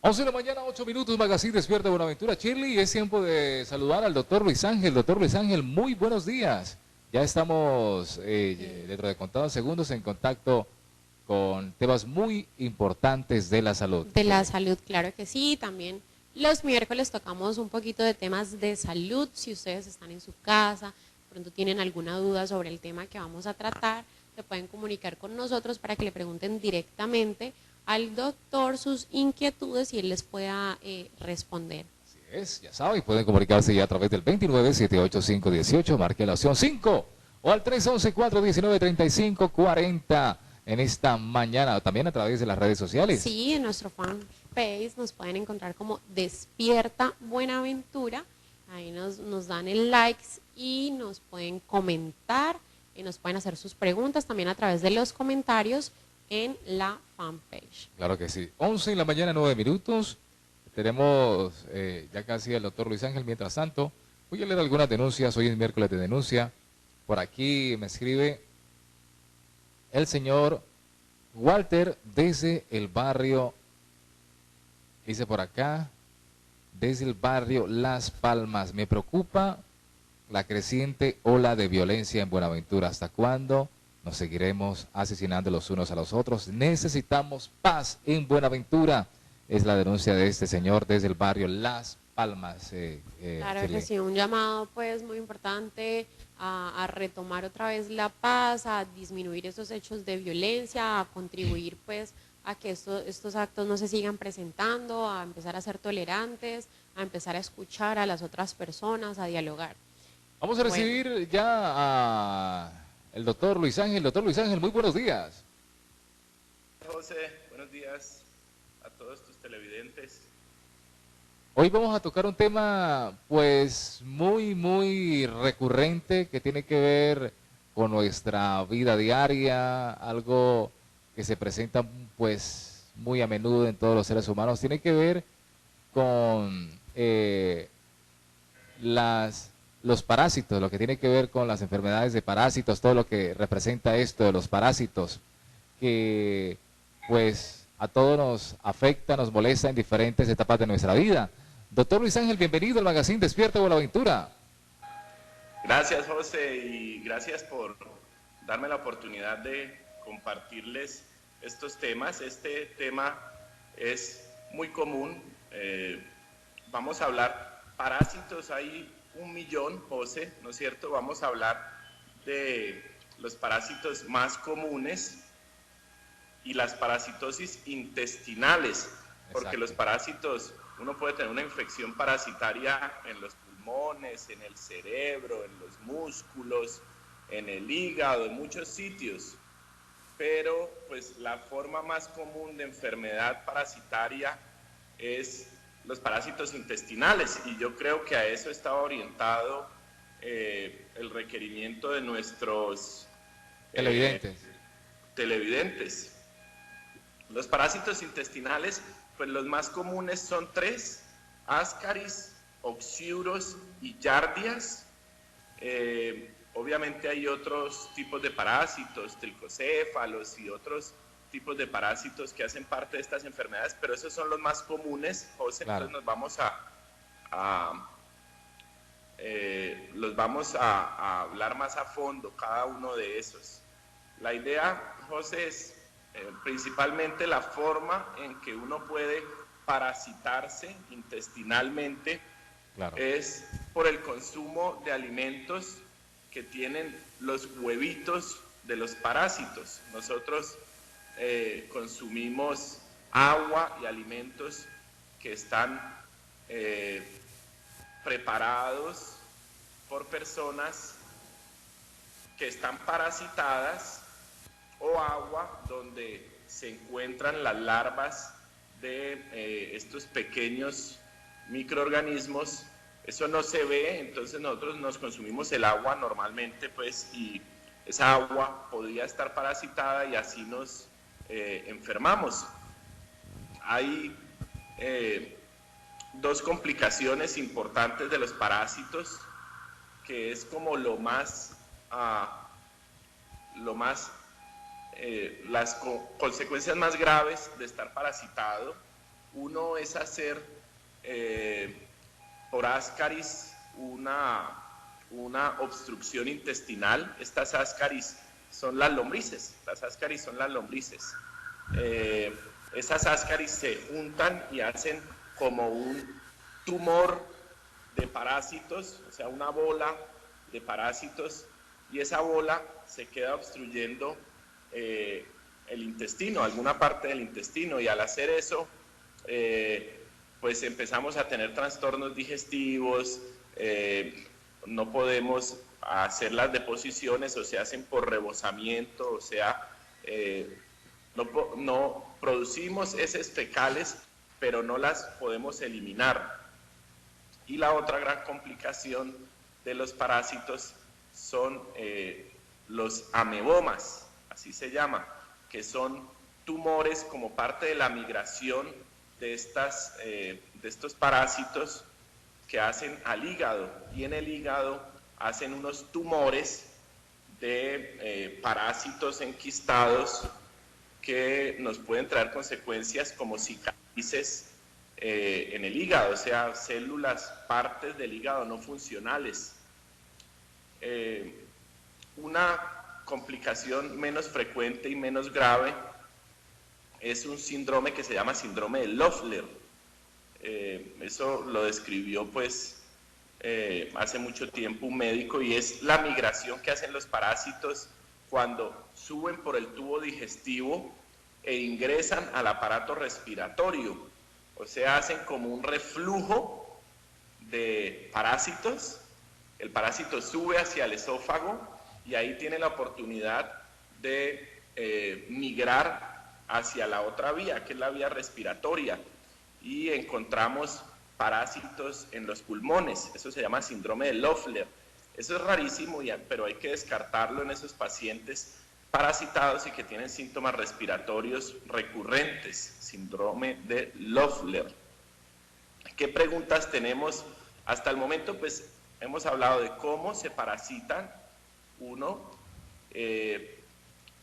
11 de la mañana, 8 minutos, Magazine Despierta Buenaventura, Shirley. Es tiempo de saludar al doctor Luis Ángel. Doctor Luis Ángel, muy buenos días. Ya estamos dentro de contados segundos en contacto con temas muy importantes de la salud. De la salud, claro que sí. También los miércoles tocamos un poquito de temas de salud. Si ustedes están en su casa, pronto tienen alguna duda sobre el tema que vamos a tratar, se pueden comunicar con nosotros para que le pregunten directamente al doctor sus inquietudes y él les pueda responder. Así es, ya saben, pueden comunicarse ya a través del 29-785-18, marque la opción 5 o al 311-419-3540 en esta mañana, también a través de las redes sociales. Sí, en nuestro fanpage nos pueden encontrar como Despierta Buenaventura, ahí nos dan el likes y nos pueden comentar y nos pueden hacer sus preguntas también a través de los comentarios en la fanpage. Claro que sí. 11 de la mañana, 9 minutos. Tenemos ya casi al doctor Luis Ángel. Mientras tanto, voy a leer algunas denuncias. Hoy es miércoles de denuncia. Por aquí me escribe el señor Walter desde el barrio, dice por acá, desde el barrio Las Palmas. Me preocupa la creciente ola de violencia en Buenaventura. ¿Hasta cuándo nos seguiremos asesinando los unos a los otros? Necesitamos paz en Buenaventura. Es la denuncia de este señor desde el barrio Las Palmas. Claro que sí, un llamado pues muy importante a retomar otra vez la paz, a disminuir esos hechos de violencia, a contribuir pues a que estos actos no se sigan presentando, a empezar a ser tolerantes, a empezar a escuchar a las otras personas, a dialogar. Vamos a recibir ya a el doctor Luis Ángel. Doctor Luis Ángel, muy buenos días. José, buenos días a todos tus televidentes. Hoy vamos a tocar un tema pues muy recurrente que tiene que ver con nuestra vida diaria, algo que se presenta pues muy a menudo en todos los seres humanos. Tiene que ver con los parásitos, lo que tiene que ver con las enfermedades de parásitos, todo lo que representa esto de los parásitos, que pues a todos nos afecta, nos molesta en diferentes etapas de nuestra vida. Doctor Luis Ángel, bienvenido al Magazine Despierta Buenaventura. Gracias, José, y gracias por darme la oportunidad de compartirles estos temas. Este tema es muy común. Vamos a hablar parásitos, hay 1 millón, José, ¿no es cierto? Vamos a hablar de los parásitos más comunes y las parasitosis intestinales, porque Exacto. los parásitos, uno puede tener una infección parasitaria en los pulmones, en el cerebro, en los músculos, en el hígado, en muchos sitios, pero pues la forma más común de enfermedad parasitaria es los parásitos intestinales, y yo creo que a eso está orientado el requerimiento de nuestros televidentes. Los parásitos intestinales, pues los más comunes son 3, Ascaris, Oxyuros y Yardias. Obviamente hay otros tipos de parásitos, telcocéfalos y otros tipos de parásitos que hacen parte de estas enfermedades, pero esos son los más comunes, José. Claro. Entonces los vamos a hablar más a fondo cada uno de esos. La idea, José, es principalmente la forma en que uno puede parasitarse intestinalmente. Claro. Es por el consumo de alimentos que tienen los huevitos de los parásitos. Nosotros consumimos agua y alimentos que están preparados por personas que están parasitadas, o agua donde se encuentran las larvas de estos pequeños microorganismos. Eso no se ve, entonces nosotros nos consumimos el agua normalmente, pues, y esa agua podría estar parasitada y así nos enfermamos. Hay 2 complicaciones importantes de los parásitos, que es como las consecuencias más graves de estar parasitado. Uno es hacer por ascaris una obstrucción intestinal. Estas ascaris son las lombrices, esas ascaris se juntan y hacen como un tumor de parásitos, o sea, una bola de parásitos, y esa bola se queda obstruyendo el intestino, alguna parte del intestino, y al hacer eso, pues empezamos a tener trastornos digestivos, no podemos hacer las deposiciones, o se hacen por rebosamiento, o sea, no producimos heces fecales, pero no las podemos eliminar. Y la otra gran complicación de los parásitos son los amebomas, así se llama, que son tumores como parte de la migración de estos parásitos que hacen al hígado, y en el hígado hacen unos tumores de parásitos enquistados que nos pueden traer consecuencias como cicatrices en el hígado, o sea, células, partes del hígado no funcionales. Una complicación menos frecuente y menos grave es un síndrome que se llama síndrome de Loeffler. Eso lo describió pues hace mucho tiempo un médico, y es la migración que hacen los parásitos cuando suben por el tubo digestivo e ingresan al aparato respiratorio. O sea, hacen como un reflujo de parásitos. El parásito sube hacia el esófago y ahí tiene la oportunidad de migrar hacia la otra vía, que es la vía respiratoria, y encontramos parásitos en los pulmones. Eso se llama síndrome de Loeffler. Eso es rarísimo, pero hay que descartarlo en esos pacientes parasitados y que tienen síntomas respiratorios recurrentes, síndrome de Loeffler. ¿Qué preguntas tenemos? Hasta el momento, pues, hemos hablado de cómo se parasitan,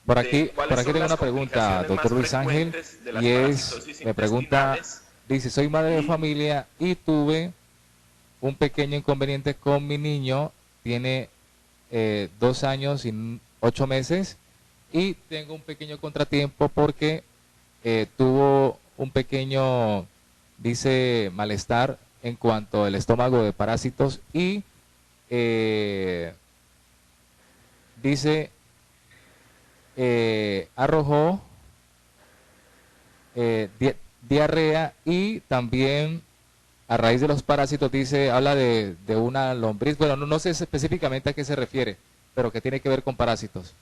por aquí tengo una pregunta, doctor Luis Ángel, y me pregunta, dice, soy madre de familia y tuve un pequeño inconveniente con mi niño, tiene 2 años y 8 meses, y tengo un pequeño contratiempo porque tuvo un pequeño, dice, malestar en cuanto al estómago de parásitos, y dice, arrojó diarrea, y también a raíz de los parásitos, dice, habla de una lombriz. Bueno, no sé específicamente a qué se refiere, pero que tiene que ver con parásitos.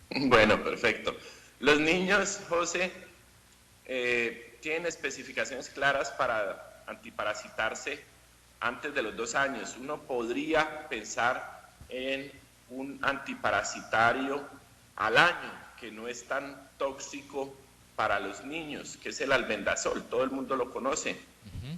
Bueno, perfecto. Los niños, José, tienen especificaciones claras para antiparasitarse antes de los 2 años. Uno podría pensar en un antiparasitario al año, que no es tan tóxico para los niños, que es el albendazol, todo el mundo lo conoce.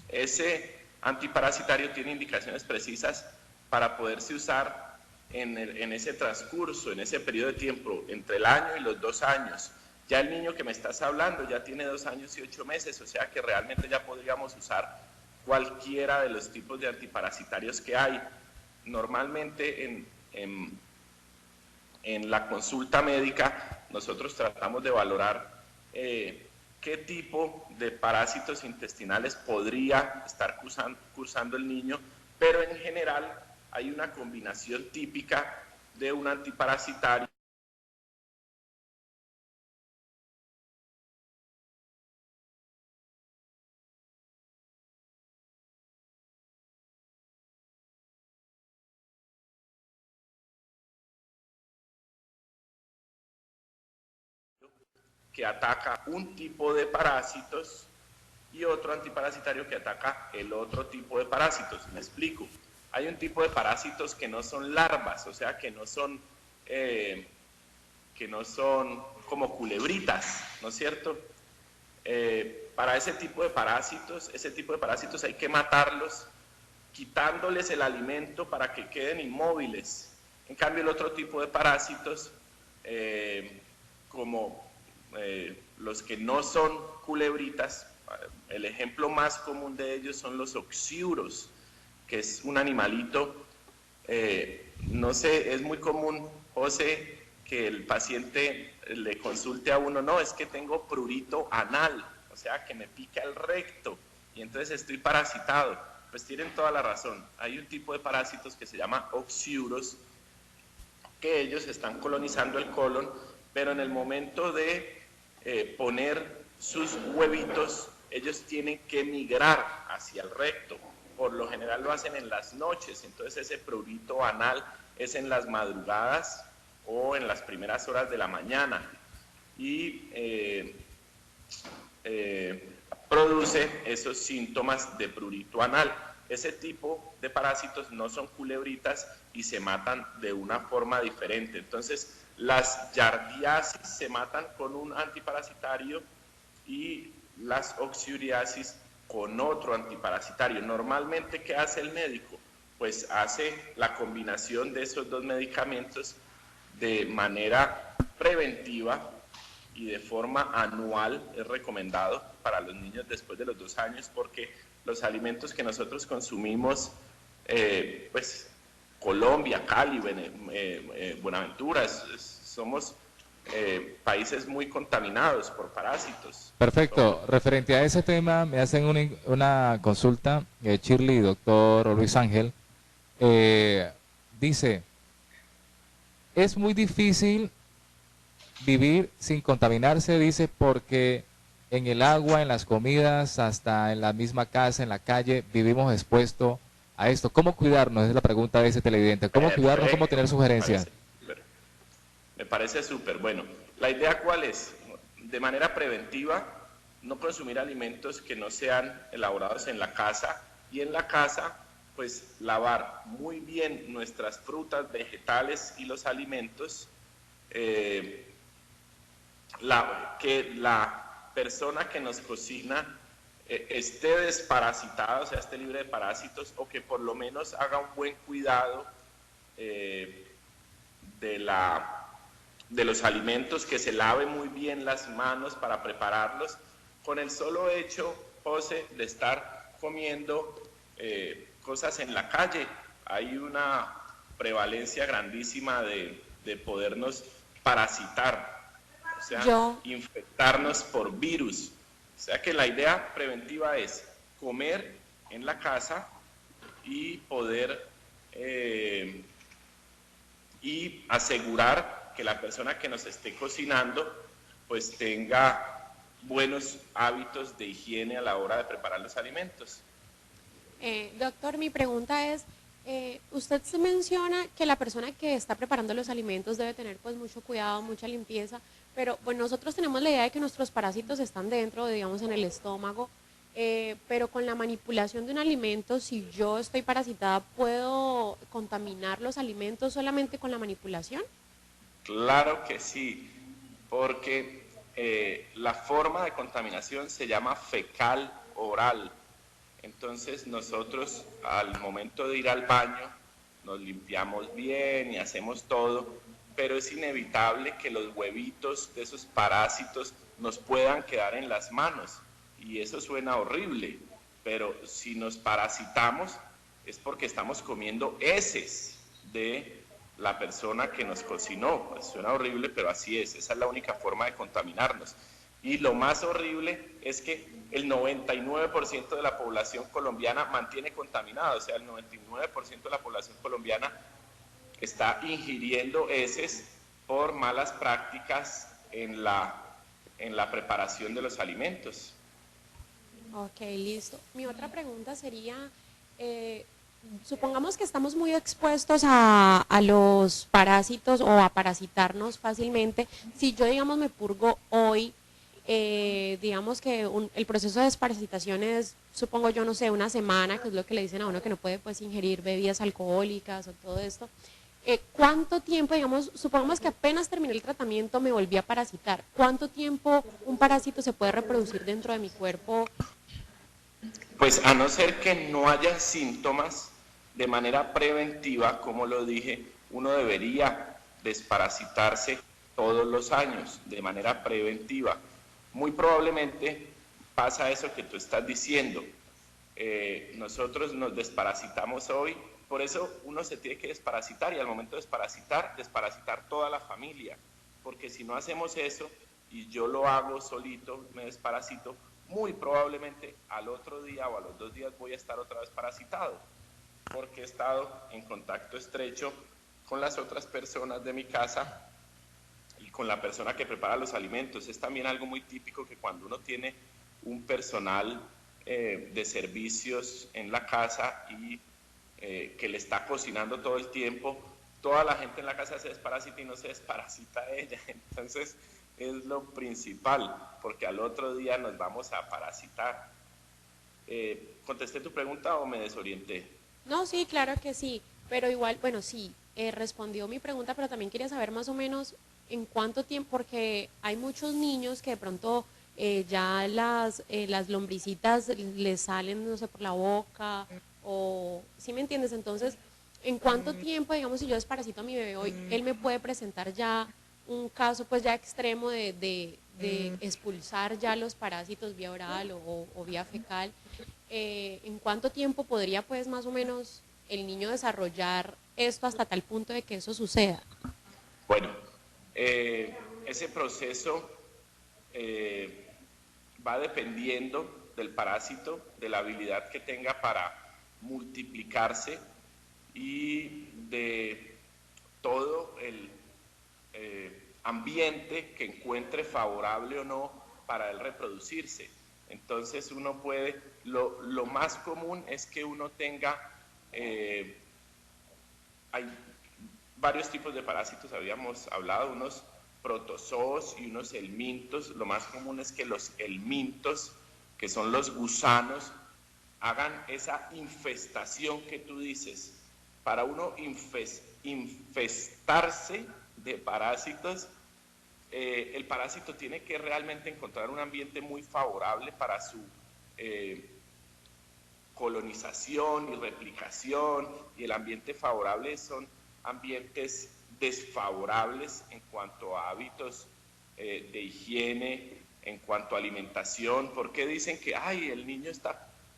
Ese antiparasitario tiene indicaciones precisas para poderse usar en ese transcurso, en ese periodo de tiempo, entre el año y los 2 años. Ya el niño que me estás hablando ya tiene 2 años y 8 meses, o sea que realmente ya podríamos usar cualquiera de los tipos de antiparasitarios que hay. Normalmente en la consulta médica nosotros tratamos de valorar qué tipo de parásitos intestinales podría estar cursando el niño, pero en general hay una combinación típica de un antiparasitario que ataca un tipo de parásitos y otro antiparasitario que ataca el otro tipo de parásitos. Me explico. Hay un tipo de parásitos que no son larvas, o sea, que no son como culebritas, ¿no es cierto? Para ese tipo de parásitos hay que matarlos quitándoles el alimento para que queden inmóviles. En cambio, el otro tipo de parásitos, como los que no son culebritas, El ejemplo más común de ellos son los oxiuros, que es un animalito, no sé, es muy común, José, que el paciente le consulte a uno, no, es que tengo prurito anal, o sea, que me pica el recto, y entonces estoy parasitado. Pues tienen toda la razón. Hay un tipo de parásitos que se llama oxiuros, que ellos están colonizando el colon, pero en el momento de poner sus huevitos, ellos tienen que migrar hacia el recto. Por lo general lo hacen en las noches, entonces ese prurito anal es en las madrugadas o en las primeras horas de la mañana y produce esos síntomas de prurito anal. Ese tipo de parásitos no son culebritas y se matan de una forma diferente. Entonces, las yardiasis se matan con un antiparasitario y las oxiuriasis con otro antiparasitario. Normalmente, ¿qué hace el médico? Pues hace la combinación de esos dos medicamentos de manera preventiva y de forma anual. Es recomendado para los niños después de los 2 años, porque los alimentos que nosotros consumimos, pues Colombia, Cali, Buenaventura, somos países muy contaminados por parásitos. Perfecto. Referente a ese tema, me hacen una consulta, Shirley, doctor Luis Ángel, dice, es muy difícil vivir sin contaminarse, dice, porque en el agua, en las comidas, hasta en la misma casa, en la calle, vivimos expuestos a esto. ¿Cómo cuidarnos? Es la pregunta de ese televidente. ¿Cómo cuidarnos? ¿Cómo tener sugerencias? Me parece súper. Bueno, la idea ¿cuál es? De manera preventiva, no consumir alimentos que no sean elaborados en la casa, y en la casa, pues lavar muy bien nuestras frutas, vegetales y los alimentos, que la persona que nos cocina esté desparasitada, o sea, esté libre de parásitos, o que por lo menos haga un buen cuidado de los alimentos, que se lave muy bien las manos para prepararlos, con el solo hecho, José, de estar comiendo cosas en la calle. Hay una prevalencia grandísima de podernos parasitar, o sea, infectarnos por virus. O sea que la idea preventiva es comer en la casa y poder y asegurar que la persona que nos esté cocinando pues tenga buenos hábitos de higiene a la hora de preparar los alimentos. Doctor, mi pregunta es, usted se menciona que la persona que está preparando los alimentos debe tener pues mucho cuidado, mucha limpieza, pero bueno, nosotros tenemos la idea de que nuestros parásitos están dentro, digamos, en el estómago, pero con la manipulación de un alimento, si yo estoy parasitada, ¿puedo contaminar los alimentos solamente con la manipulación? Claro que sí, porque la forma de contaminación se llama fecal oral. Entonces nosotros al momento de ir al baño nos limpiamos bien y hacemos todo, pero es inevitable que los huevitos de esos parásitos nos puedan quedar en las manos, y eso suena horrible, pero si nos parasitamos es porque estamos comiendo heces de la persona que nos cocinó. Pues suena horrible, pero así es, esa es la única forma de contaminarnos. Y lo más horrible es que el 99% de la población colombiana mantiene contaminada, o sea, el 99% de la población colombiana está ingiriendo heces por malas prácticas en la preparación de los alimentos. Ok, listo. Mi otra pregunta sería, supongamos que estamos muy expuestos a los parásitos o a parasitarnos fácilmente. Si yo, digamos, me purgo hoy, digamos que el proceso de desparasitación es, supongo yo, no sé, una semana, que es lo que le dicen a uno que no puede pues ingerir bebidas alcohólicas o todo esto. ¿Cuánto tiempo, digamos, supongamos que apenas terminé el tratamiento me volví a parasitar? ¿Cuánto tiempo un parásito se puede reproducir dentro de mi cuerpo? Pues a no ser que no haya síntomas, de manera preventiva, como lo dije, uno debería desparasitarse todos los años de manera preventiva. Muy probablemente pasa eso que tú estás diciendo. Nosotros nos desparasitamos hoy, por eso uno se tiene que desparasitar, y al momento de desparasitar toda la familia, porque si no hacemos eso, y yo lo hago solito, me desparasito, muy probablemente al otro día o a los 2 días voy a estar otra vez parasitado, porque he estado en contacto estrecho con las otras personas de mi casa y con la persona que prepara los alimentos. Es también algo muy típico que cuando uno tiene un personal de servicios en la casa y que le está cocinando todo el tiempo, toda la gente en la casa se desparasita y no se desparasita ella. Entonces es lo principal, porque al otro día nos vamos a parasitar. ¿Contesté tu pregunta o me desorienté? No, sí, claro que sí, pero igual, bueno, sí, respondió mi pregunta, pero también quería saber más o menos en cuánto tiempo, porque hay muchos niños que de pronto ya las lombricitas les salen, no sé, por la boca, o, ¿sí me entiendes? Entonces, ¿en cuánto tiempo, digamos, si yo desparasito a mi bebé hoy, él me puede presentar ya un caso, pues ya extremo de expulsar ya los parásitos vía oral o vía fecal? ¿En cuánto tiempo podría, pues, más o menos el niño desarrollar esto hasta tal punto de que eso suceda? Bueno, ese proceso va dependiendo del parásito, de la habilidad que tenga para multiplicarse y de todo el ambiente que encuentre favorable o no para él reproducirse. Entonces uno puede, lo más común es que uno tenga, hay varios tipos de parásitos, habíamos hablado, unos protozoos y unos helmintos. Lo más común es que los helmintos, que son los gusanos, hagan esa infestación que tú dices. Para uno infestarse de parásitos, el parásito tiene que realmente encontrar un ambiente muy favorable para su colonización y replicación, y el ambiente favorable son ambientes desfavorables en cuanto a hábitos de higiene, en cuanto a alimentación. ¿Por qué dicen que ay, el niño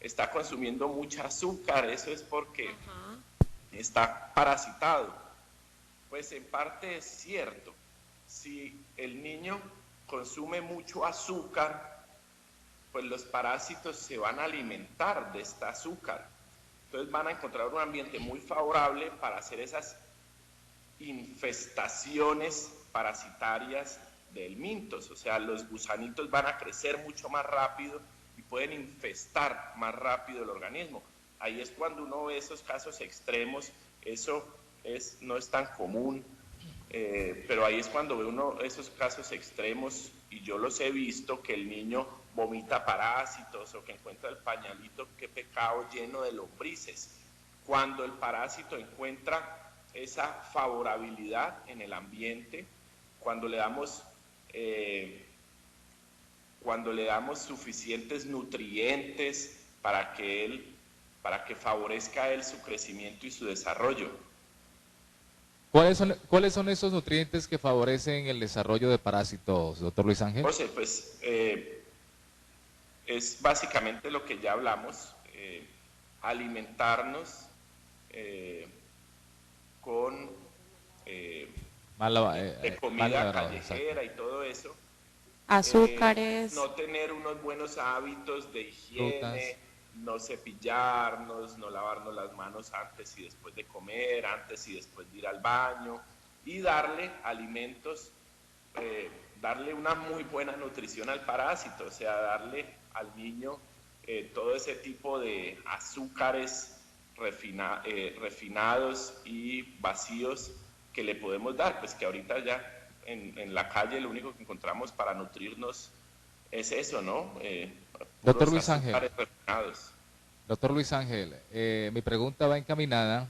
está consumiendo mucha azúcar? Eso es porque está parasitado. Pues en parte es cierto. Si el niño consume mucho azúcar, pues los parásitos se van a alimentar de esta azúcar. Entonces van a encontrar un ambiente muy favorable para hacer esas infestaciones parasitarias de helmintos. O sea, los gusanitos van a crecer mucho más rápido y pueden infestar más rápido el organismo. Ahí es cuando uno ve esos casos extremos. Eso no es tan común, pero ahí es cuando ve uno esos casos extremos, y yo los he visto, que el niño vomita parásitos o que encuentra el pañalito, qué pecado, lleno de lombrices. Cuando el parásito encuentra esa favorabilidad en el ambiente, cuando le damos suficientes nutrientes para que favorezca a él su crecimiento y su desarrollo. ¿Cuáles son esos nutrientes que favorecen el desarrollo de parásitos, doctor Luis Ángel? José, pues es básicamente lo que ya hablamos, alimentarnos con de comida callejera y todo eso. Azúcares. No tener unos buenos hábitos de higiene, frutas, no cepillarnos, no lavarnos las manos antes y después de comer, antes y después de ir al baño, y darle alimentos, darle una muy buena nutrición al parásito, o sea, darle al niño todo ese tipo de azúcares refinados y vacíos que le podemos dar, pues que ahorita ya en la calle lo único que encontramos para nutrirnos es eso, ¿no? Doctor Luis Ángel, doctor Luis Ángel, mi pregunta va encaminada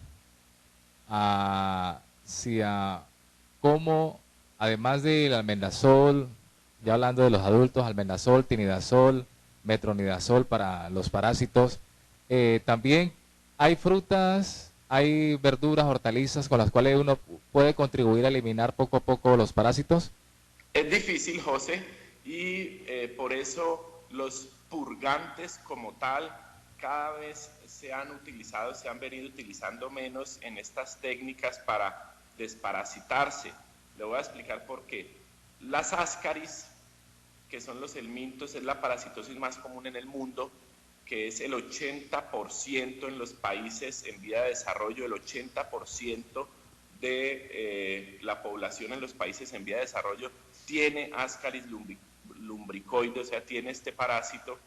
hacia cómo, además del albendazol, ya hablando de los adultos, albendazol, tinidazol, metronidazol para los parásitos, también hay frutas, hay verduras, hortalizas con las cuales uno puede contribuir a eliminar poco a poco los parásitos. Es difícil, José, y por eso los purgantes como tal cada vez se han utilizado, se han venido utilizando menos en estas técnicas para desparasitarse. Le voy a explicar por qué. Las ascaris, que son los helmintos, es la parasitosis más común en el mundo, que es el 80% en los países en vía de desarrollo, el 80% de la población en los países en vía de desarrollo tiene ascaris lumbricoide, o sea, tiene este parásito.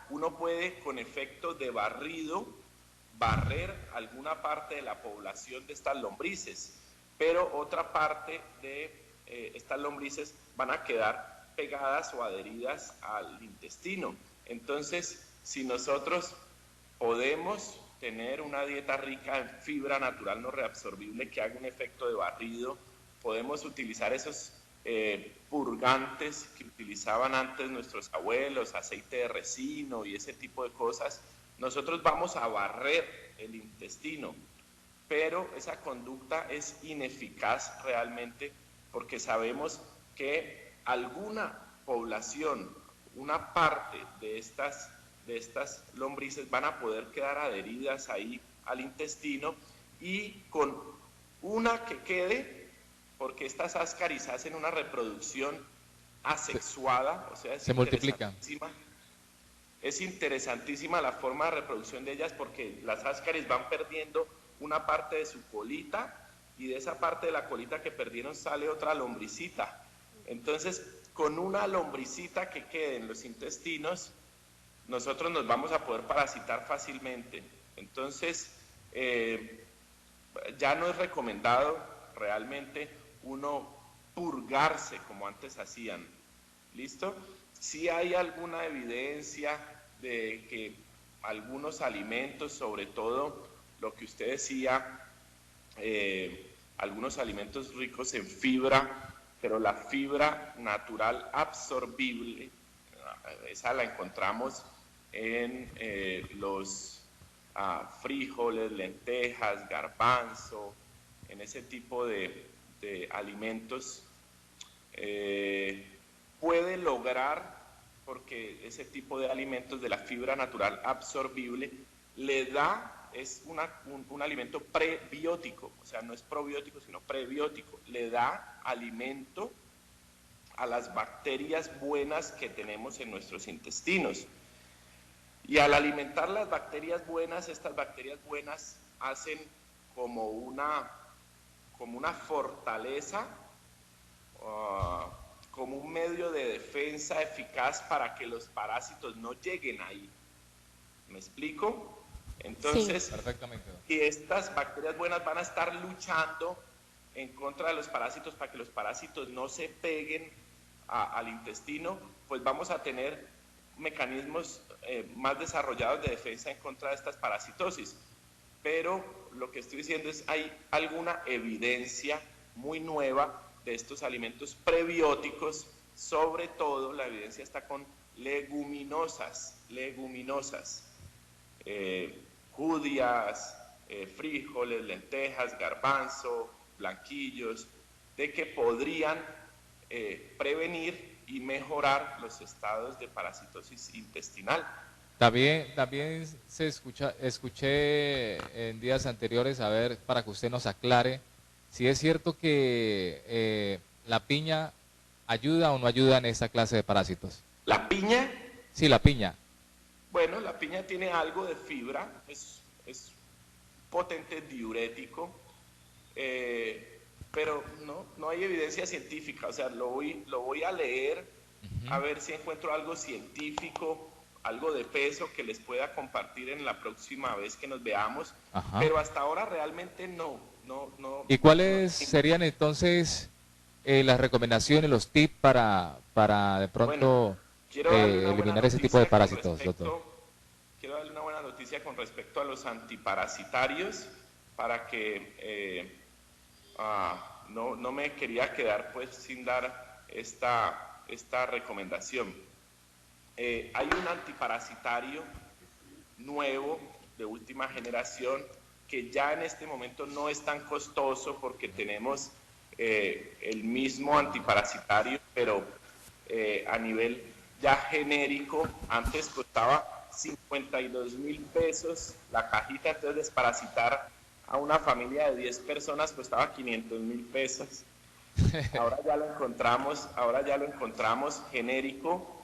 Uno puede con efecto de barrido barrer alguna parte de la población de estas lombrices, pero otra parte de estas lombrices van a quedar pegadas o adheridas al intestino. Entonces, si nosotros podemos tener una dieta rica en fibra natural no reabsorbible que haga un efecto de barrido, podemos utilizar esos purgantes que utilizaban antes nuestros abuelos, aceite de resino y ese tipo de cosas, nosotros vamos a barrer el intestino, pero esa conducta es ineficaz realmente porque sabemos que alguna población, una parte de estas lombrices van a poder quedar adheridas ahí al intestino y con una que quede, porque estas ascaris hacen una reproducción asexuada, o sea, se multiplican. Es interesantísima la forma de reproducción de ellas porque las ascaris van perdiendo una parte de su colita y de esa parte de la colita que perdieron sale otra lombricita. Entonces, con una lombricita que quede en los intestinos, nosotros nos vamos a poder parasitar fácilmente. Entonces, ya no es recomendado realmente uno purgarse como antes hacían. ¿Listo? Sí hay alguna evidencia de que algunos alimentos, sobre todo lo que usted decía, algunos alimentos ricos en fibra, pero la fibra natural absorbible, esa la encontramos en los frijoles, lentejas, garbanzo, en ese tipo de alimentos, puede lograr, porque ese tipo de alimentos de la fibra natural absorbible le da, es un alimento prebiótico, o sea, no es probiótico, sino prebiótico, le da alimento a las bacterias buenas que tenemos en nuestros intestinos. Y al alimentar las bacterias buenas, estas bacterias buenas hacen como una fortaleza, como un medio de defensa eficaz para que los parásitos no lleguen ahí. ¿Me explico? Entonces, Sí. Perfectamente. y estas bacterias buenas van a estar luchando en contra de los parásitos para que los parásitos no se peguen al intestino, pues vamos a tener mecanismos más desarrollados de defensa en contra de estas parasitosis. Pero lo que estoy diciendo es, hay alguna evidencia muy nueva de estos alimentos prebióticos, sobre todo la evidencia está con leguminosas, judías, frijoles, lentejas, garbanzo, blanquillos, de que podrían prevenir y mejorar los estados de parasitosis intestinal. También escuché en días anteriores, a ver, para que usted nos aclare, si es cierto que la piña ayuda o no ayuda en esta clase de parásitos. ¿La piña? Sí, la piña. Bueno, la piña tiene algo de fibra, es potente diurético, pero no hay evidencia científica, o sea, lo voy a leer, a ver si encuentro algo científico, algo de peso que les pueda compartir en la próxima vez que nos veamos. Ajá. Pero hasta ahora realmente no. ¿Y cuáles serían entonces las recomendaciones, los tips para de pronto eliminar ese tipo de parásitos, doctor? Quiero darle una buena noticia con respecto a los antiparasitarios para que no me quería quedar pues sin dar esta recomendación. Hay un antiparasitario nuevo de última generación que ya en este momento no es tan costoso porque tenemos el mismo antiparasitario, pero a nivel ya genérico. Antes costaba 52.000 pesos la cajita, entonces desparasitar a una familia de 10 personas costaba 500.000 pesos. Ahora ya lo encontramos genérico.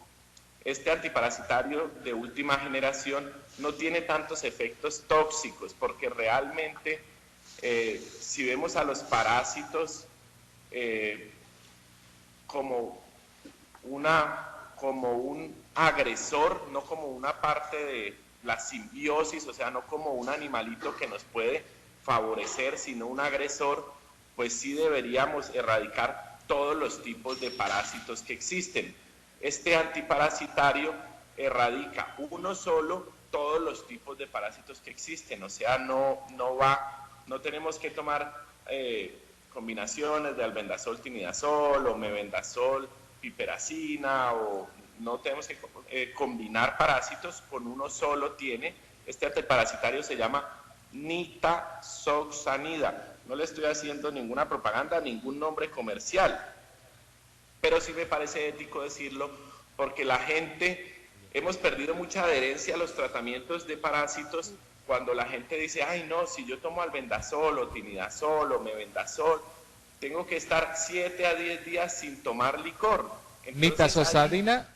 Este antiparasitario de última generación no tiene tantos efectos tóxicos, porque realmente si vemos a los parásitos como un agresor, no como una parte de la simbiosis, o sea, no como un animalito que nos puede favorecer, sino un agresor, pues sí deberíamos erradicar todos los tipos de parásitos que existen. Este antiparasitario erradica uno solo todos los tipos de parásitos que existen, o sea, no tenemos que tomar combinaciones de albendazol, tinidazol o mebendazol, piperacina, o no tenemos que combinar parásitos, con uno solo tiene. Este antiparasitario se llama nitazoxanida. No le estoy haciendo ninguna propaganda, ningún nombre comercial, pero sí me parece ético decirlo, porque la gente, hemos perdido mucha adherencia a los tratamientos de parásitos cuando la gente dice, ay no, si yo tomo albendazol o tinidazol o mebendazol, tengo que estar 7 a 10 días sin tomar licor. Nitazoxanida.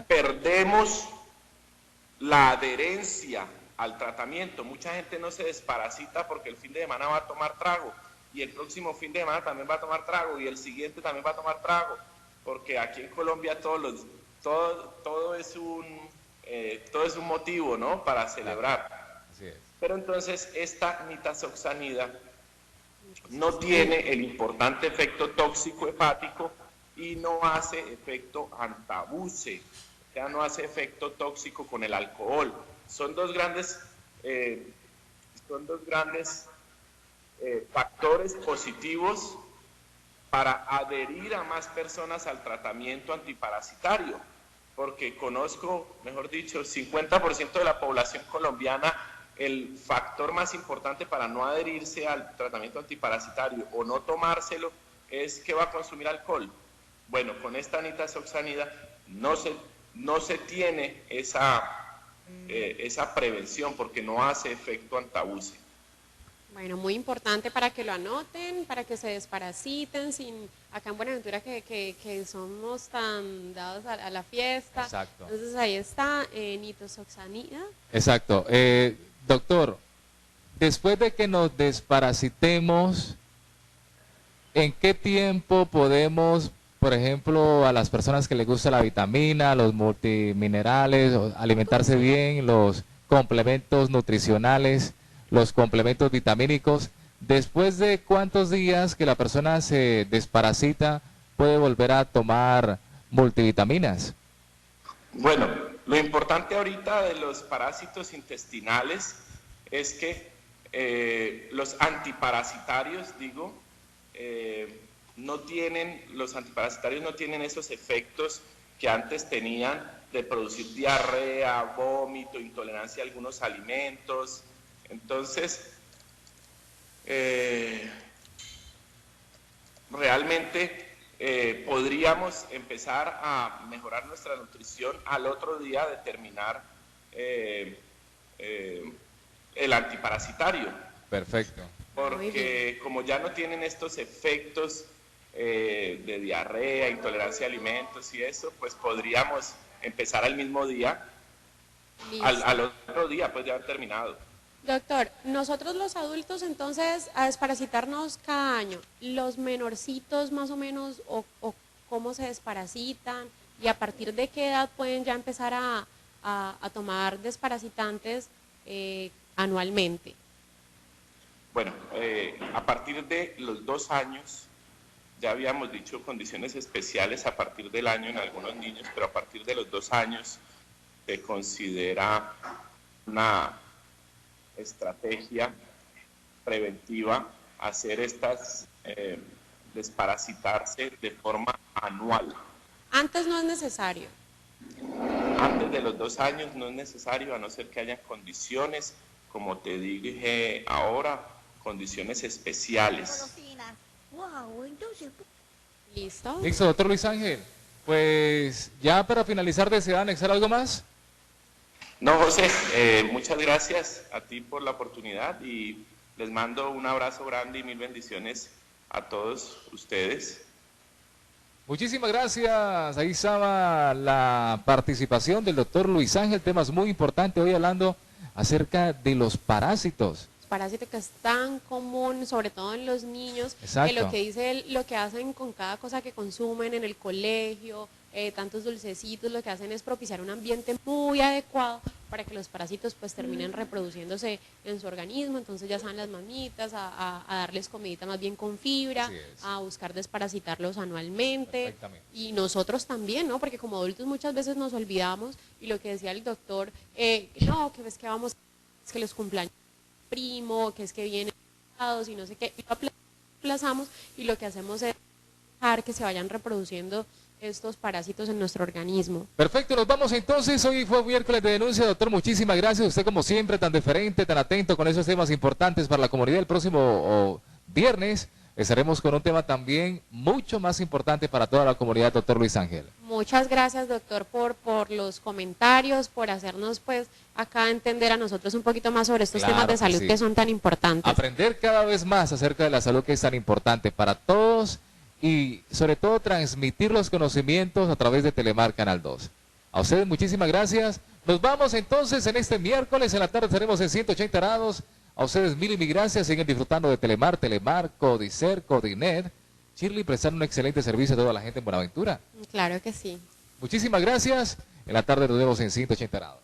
Perdemos la adherencia al tratamiento. Mucha gente no se desparasita porque el fin de semana va a tomar trago, y el próximo fin de semana también va a tomar trago, y el siguiente también va a tomar trago, porque aquí en Colombia todo es un motivo, ¿no?, para celebrar. Así es. Pero entonces esta nitazoxanida no tiene el importante efecto tóxico hepático y no hace efecto antabuse, o sea, no hace efecto tóxico con el alcohol. Son dos grandes factores positivos para adherir a más personas al tratamiento antiparasitario, porque conozco, mejor dicho, 50% de la población colombiana, el factor más importante para no adherirse al tratamiento antiparasitario o no tomárselo es que va a consumir alcohol. Bueno, con esta nitazoxanida no se tiene esa prevención, porque no hace efecto antabuse. Bueno, muy importante para que lo anoten, para que se desparasiten, acá en Buenaventura que somos tan dados a la fiesta. Exacto. Entonces ahí está, nitazoxanida. Exacto. Doctor, después de que nos desparasitemos, ¿en qué tiempo podemos, por ejemplo, a las personas que les gusta la vitamina, los multiminerales, alimentarse bien, los complementos nutricionales, los complementos vitamínicos, después de cuántos días que la persona se desparasita puede volver a tomar multivitaminas? Bueno, lo importante ahorita de los parásitos intestinales es que los antiparasitarios, los antiparasitarios no tienen esos efectos que antes tenían de producir diarrea, vómito, intolerancia a algunos alimentos. Entonces, realmente podríamos empezar a mejorar nuestra nutrición al otro día de terminar el antiparasitario. Perfecto. Porque como ya no tienen estos efectos de diarrea, intolerancia a alimentos y eso, pues podríamos empezar al mismo día, al otro día, pues ya haber terminado. Doctor, nosotros los adultos entonces a desparasitarnos cada año, los menorcitos más o menos, o cómo se desparasitan, y a partir de qué edad pueden ya empezar a tomar desparasitantes anualmente. Bueno, a partir de los 2 años, ya habíamos dicho condiciones especiales a partir del año en algunos niños, pero a partir de los 2 años se considera una estrategia preventiva hacer estas desparasitarse de forma anual. Antes no es necesario. Antes de los 2 años no es necesario, a no ser que haya condiciones, como te dije ahora, condiciones especiales. Listo. Listo, doctor Luis Ángel. Pues ya para finalizar, ¿desea anexar algo más? No, José, muchas gracias a ti por la oportunidad y les mando un abrazo grande y mil bendiciones a todos ustedes. Muchísimas gracias. Ahí estaba la participación del doctor Luis Ángel. Temas muy importantes hoy hablando acerca de los parásitos. Parásito que es tan común, sobre todo en los niños, Exacto. que lo que dice él, lo que hacen con cada cosa que consumen en el colegio, tantos dulcecitos, lo que hacen es propiciar un ambiente muy adecuado para que los parásitos pues terminen reproduciéndose en su organismo. Entonces ya saben las mamitas a darles comidita más bien con fibra, a buscar desparasitarlos anualmente, y nosotros también, ¿no? Porque como adultos muchas veces nos olvidamos, y lo que decía el doctor, no, que ves que vamos, es que los cumpleaños primo, que es que vienen y no sé qué, y lo aplazamos, y lo que hacemos es dejar que se vayan reproduciendo estos parásitos en nuestro organismo. Perfecto, nos vamos entonces. Hoy fue miércoles de denuncia, doctor. Muchísimas gracias. Usted como siempre tan deferente, tan atento con esos temas importantes para la comunidad. El próximo viernes estaremos con un tema también mucho más importante para toda la comunidad, doctor Luis Ángel. Muchas gracias, doctor, por los comentarios, por hacernos pues acá entender a nosotros un poquito más sobre estos temas de salud que son tan importantes. Aprender cada vez más acerca de la salud, que es tan importante para todos, y sobre todo transmitir los conocimientos a través de Telemar Canal 2. A ustedes muchísimas gracias. Nos vamos entonces en este miércoles, en la tarde estaremos en 180 grados. A ustedes mil y mil gracias. Siguen disfrutando de Telemar, Codicer, Codinet. Shirley, prestar un excelente servicio a toda la gente en Buenaventura. Claro que sí. Muchísimas gracias. En la tarde nos vemos en 180 grados.